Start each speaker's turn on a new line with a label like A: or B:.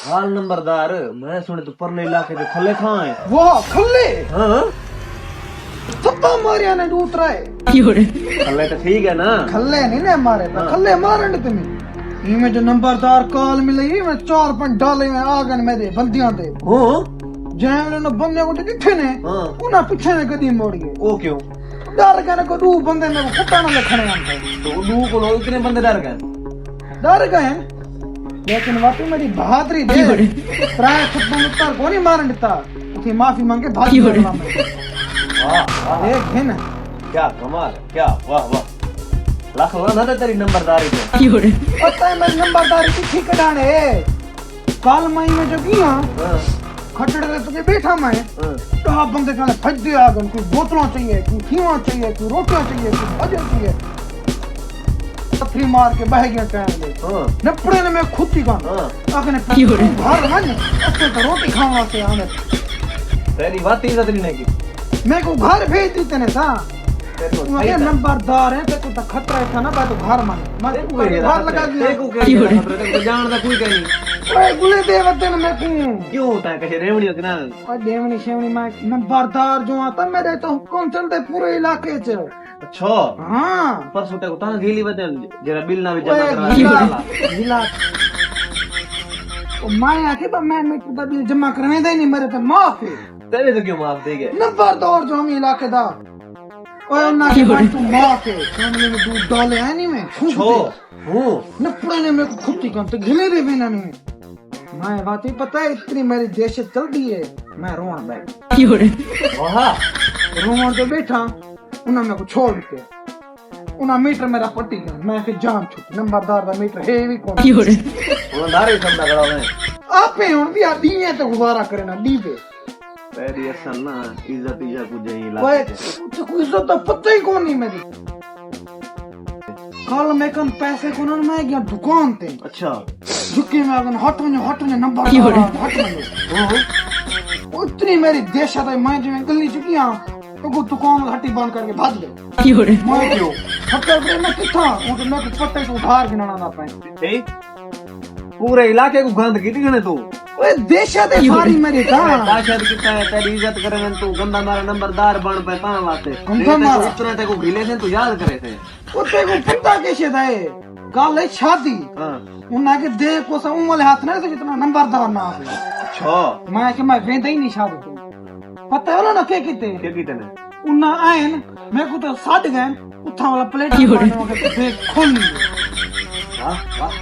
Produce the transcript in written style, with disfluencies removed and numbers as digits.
A: हाल नंबरदार मैं सुने तो परले इलाके के खल्ले खां है।
B: वाह खल्ले
A: हाँ
B: थप्पा मारिया ने दूसरा है
A: खल्ले तो ठीक है ना।
B: खल्ले नहीं ने मारे था खल्ले मारन तुम्हें इमे जो नंबरदार कॉल मिली मैं 4 डाले में आगन मेरे बंदियां दे
A: हाँ
B: जैन ने बंदे को दिखे ने
A: हाँ
B: उना पीछे ने कदी मोड़ गए
A: वो क्यों
B: डर गए को दू बंदे मेरे को कुत्ता ना लखने आंते
A: तो दू को लोग इतने बंदे डर गए।
B: डर गए लेकिन वाकई मेरी बहादुरी दे प्राय खुद उत्तर को नहीं मारन देता उसे माफी मांगे भागी बोलना मैं
A: वाह वाह
B: देख है ना
A: क्या कमाल है, क्या वाह वाह लाख वाह ना तेरी नंबरदारी पे।
B: पता है मेरी नंबरदारी किसी कडाने काल माई में जो किया
A: हाँ
B: खटड़े पे तुझे बैठा मैं
A: हाँ
B: तो आप बंदे खाने फज दिया आगन कोई बोतलों चाहिए कोई खीवा चाहिए कोई रोटियां चाहिए कोई भजन चाहिए पथरी मार के बह गया टाइम ले
A: हाँ
B: नपड़े ने मैं खुद ही कहा
A: हाँ
B: अगने घर मन अच्छे तो रोटी खावा से आने
A: तेरी बात ही इज्जत नहीं की।
B: मैं को घर भेज दी तेने सा
A: तेरे को
B: मैं
A: सही था।
B: नंबरदार है तेरे को तो खतरा था ना तो घर मन मैं
A: तेरे को
B: घर लगा दिया
A: तेरे को क्या तेरे को जानता कोई क्या नहीं।
B: ओए गुले देवते ने मैं को
A: क्यों होता है कहीं रेवड़ी होती ना।
B: ओए देवनी शेवनी मैं नंबरदार जो आता मेरे तो हुक्म चलते पूरे इलाके च
A: अच्छा
B: हाँ
A: परसों तक तां गीली बदल जरा बिल ना भी जमा
B: ओए
A: करवा
B: गिला गिला ओ मैं आके तो मैं तो बिल जमा करने दे नहीं मेरे पे माफ है
A: तेरे तो क्यों माफ दे गए।
B: नंबरदार जो हम इलाके दा ओए ना के बाद तू माफ है फैमिली में दूध डाले है नहीं मैं
A: छो हूं
B: नपड़े ने मेरे को खुद ही काम तो घिले रे बिना नहीं मैं बात ही पता है इतनी मेरी देशत चल दी है मैं रोना बैठ
A: वाह
B: रोना तो बैठा उन्हें मेरे को छोड़ के उन्हें मीटर मेरा पट्टी गया मैं फिर जान छुट नंबरदार का मीटर है भी कौन
A: उन्होंने समझा करा मैं
B: आपे हुन भी डी है तो गुजारा करे ना डी पे
A: तेरी असल ना इज्जत कुछ नहीं
B: ओए
A: ला
B: तो कोई इज्जत तो पता ही कौन नहीं मेरी कल मैं कन पैसे को ना मैं गया दुकान ते
A: अच्छा
B: झुकी में अगन हट में नंबर हट में उतनी मेरी देशत है मैं जो गली चुकी हां तो को दुकान हट्टी बंद करके भाग गए मैं क्यों हक्कर पे मैं किथा वो तो मैं को पट्टे से उधार गिनना ना पाए
A: ए पूरे इलाके को गंद की गने तू
B: ओए देशत है सारी मेरी का
A: दाशत कितना है तेरी इज्जत करे तू गंदा मारा नंबरदार बन पे ता वास्ते
B: गंदा मारा।
A: उतना ते को गिले से तू याद करे थे।
B: उते को पता कैसे था ये गाल है शादी
A: हां
B: उन्ना के दे को सा उंगल हाथ ना तो जितना नंबरदार ना है
A: अच्छा
B: मैं कि मैं वेंदा ही नहीं शादी पता है ना के किते
A: क्या कीते ने
B: उन्ना आयन मैं को तो साड गए उठा वाला प्लेट देख खोल
A: वाह वाह